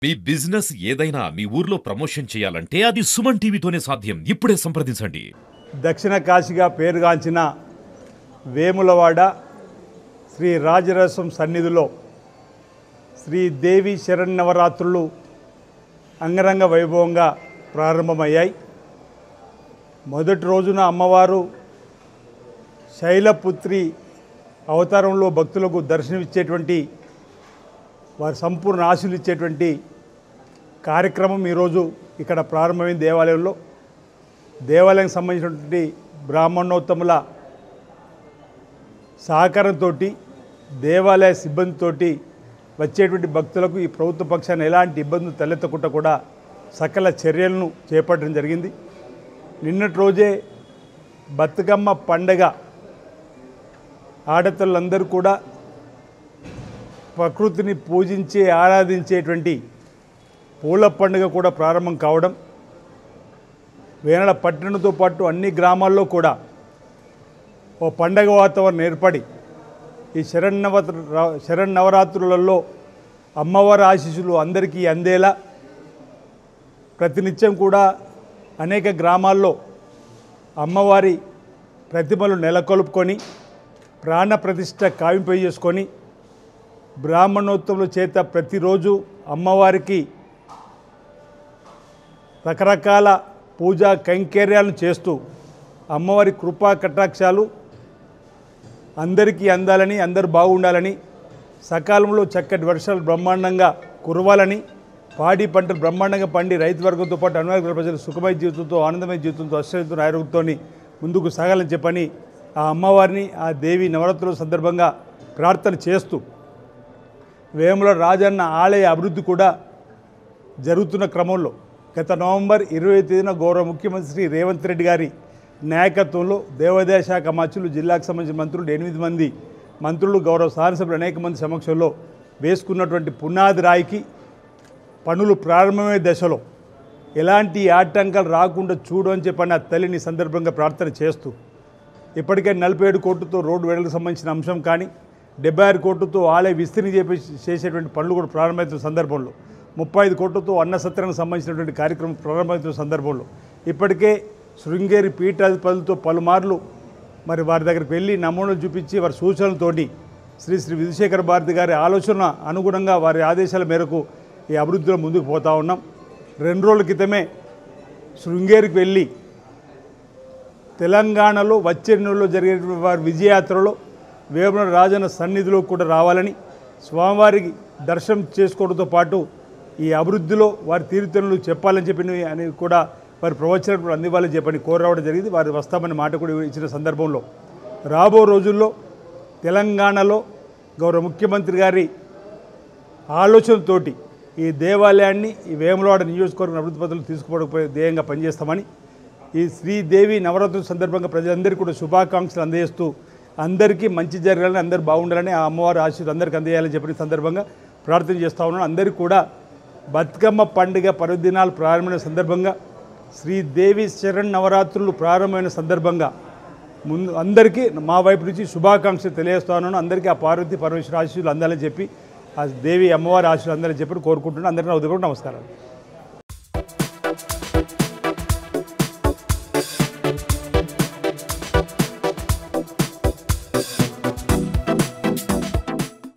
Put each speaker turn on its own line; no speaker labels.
మీ business ఏదైనా మీ ఊర్లో promotion చేయాలంటే అది సుమన్ టీవీతోనే సాధ్యం. ఇప్పుడే సంప్రదించండి.
దక్షిణ కాశీగా పేరుగాంచిన వేములవాడ శ్రీ రాజరసం సన్నిధిలో శ్రీ దేవి శరన్నవరాత్రులు అంగరంగ వైభవంగా ప్రారంభమయ్యాయి. మొదటి రోజున అమ్మవారు శైలపుత్రి అవతారంలో భక్తులకు దర్శనమిచ్చేటువంటి వారి సంపూర్ణ ఆశీస్సులు ఇచ్చేటువంటి కార్యక్రమం ఈరోజు ఇక్కడ ప్రారంభమైన దేవాలయంలో దేవాలయానికి సంబంధించినటువంటి బ్రాహ్మణోత్తముల సహకారంతో దేవాలయ సిబ్బందితో వచ్చేటువంటి భక్తులకు ఈ ప్రభుత్వ పక్షాన్ని ఎలాంటి ఇబ్బందులు తలెత్తకుండా కూడా సకల చర్యలను చేపట్టడం జరిగింది. నిన్నటి రోజే బతుకమ్మ పండగ ఆడతలందరూ కూడా ప్రకృతిని పూజించే ఆరాధించేటువంటి పూల పండుగ కూడా ప్రారంభం కావడం, వేనల పట్టణంతో పాటు అన్ని గ్రామాల్లో కూడా ఓ పండగ వాతావరణం ఏర్పడి ఈ శరన్నవరాత్రులలో అమ్మవారి ఆశీస్సులు అందరికీ అందేలా ప్రతినిత్యం కూడా అనేక గ్రామాల్లో అమ్మవారి ప్రతిమలు నెలకొల్పుకొని ప్రాణ ప్రతిష్ఠ కావింపై చేసుకొని బ్రాహ్మణోత్తముల చేత ప్రతిరోజు అమ్మవారికి రకరకాల పూజా కైంకర్యాలను చేస్తూ అమ్మవారి కృపా కటాక్షాలు అందరికీ అందాలని, అందరూ బాగుండాలని, సకాలంలో చక్కటి వర్షాలు బ్రహ్మాండంగా కురవాలని, పాడి పంటలు బ్రహ్మాండంగా పండి రైతు వర్గంతో పాటు అనువర్గ ప్రజలు సుఖమయ జీవితంతో, ఆనందమయ జీవితంతో, అశ్వతో, ఆరోగ్యంతో ముందుకు సాగాలని చెప్పని ఆ అమ్మవారిని, ఆ దేవి నవరాత్రుల సందర్భంగా ప్రార్థన చేస్తూ వేముల రాజన్న ఆలయ అభివృద్ధి కూడా జరుగుతున్న క్రమంలో గత నవంబర్ 20వ తేదీన గౌరవ ముఖ్యమంత్రి శ్రీ రేవంత్ రెడ్డి గారి నాయకత్వంలో దేవాదాయ శాఖ మంత్రులు, జిల్లాకు సంబంధించిన మంత్రులు 8 మంది మంత్రులు, గౌరవ శాసనసభ్యులు అనేక మంది సమక్షంలో వేసుకున్నటువంటి పునాది రాయికి పనులు ప్రారంభమయ్యే దశలో ఎలాంటి ఆటంకాలు రాకుండా చూడు అని చెప్పని ఆ తల్లిని సందర్భంగా ప్రార్థన చేస్తూ ఇప్పటికే 47 కోట్లతో రోడ్డు వెడలకు సంబంధించిన అంశం కానీ 76 కోట్లతో ఆలయ విస్తరణ చేసేటువంటి పనులు కూడా ప్రారంభమవుతున్న సందర్భంలో 35 కోట్లతో అన్న సత్రానికి సంబంధించినటువంటి కార్యక్రమం ప్రారంభమవుతున్న సందర్భంలో ఇప్పటికే శృంగేరి పీఠాధిపతులతో పలుమార్లు మరి వారి దగ్గరికి వెళ్ళి నమూనాలు చూపించి వారి సూచనలతోటి శ్రీ విధుశేఖర భారతి గారి ఆలోచన అనుగుణంగా వారి ఆదేశాల మేరకు ఈ అభివృద్ధిలో ముందుకు పోతా ఉన్నాం. 2 రోజుల క్రితమే శృంగేరికి వెళ్ళి తెలంగాణలో వచ్చే నెలలో జరిగే వారి విజయయాత్రలో వేముల రాజన్న సన్నిధిలో కూడా రావాలని, స్వామివారికి దర్శనం చేసుకోవడంతో పాటు ఈ అభివృద్ధిలో వారి తీరుతెన్నులు చెప్పాలని చెప్పి అని కూడా వారి ప్రవచనం కూడా అందివ్వాలని చెప్పని కోరవడం జరిగింది. వారు వస్తామని మాట కూడా ఇచ్చిన సందర్భంలో రాబో రోజుల్లో తెలంగాణలో గౌరవ ముఖ్యమంత్రి గారి ఆలోచనతోటి ఈ దేవాలయాన్ని, ఈ వేములవాడ నియోజకవర్గం అభివృద్ధి పద్ధతులు తీసుకుపోవడం ధ్యేయంగా పనిచేస్తామని, ఈ శ్రీదేవి నవరాత్రుల సందర్భంగా ప్రజలందరికీ కూడా శుభాకాంక్షలు అందజేస్తూ అందరికీ మంచి జరగాలని, అందరూ బాగుండాలని, ఆ అమ్మవారి ఆశీస్సులు అందరికీ అందజేయాలని చెప్పిన సందర్భంగా ప్రార్థన చేస్తూ ఉన్నాను. అందరికీ కూడా బతుకమ్మ పండుగ పర్వదినాలు ప్రారంభమైన సందర్భంగా శ్రీదేవి శరన్నవరాత్రులు ప్రారంభమైన సందర్భంగా ముందు అందరికీ మా వైపు నుంచి శుభాకాంక్షలు తెలియజేస్తా ఉన్నాను. అందరికీ ఆ పార్వతీ పరమేశ్వర ఆశీస్సులు అందాలని చెప్పి, ఆ దేవి అమ్మవారి ఆశీస్సులు అందాలని చెప్పి కోరుకుంటున్నాను. అందరికీ నా ఉదయం నమస్కారాలు.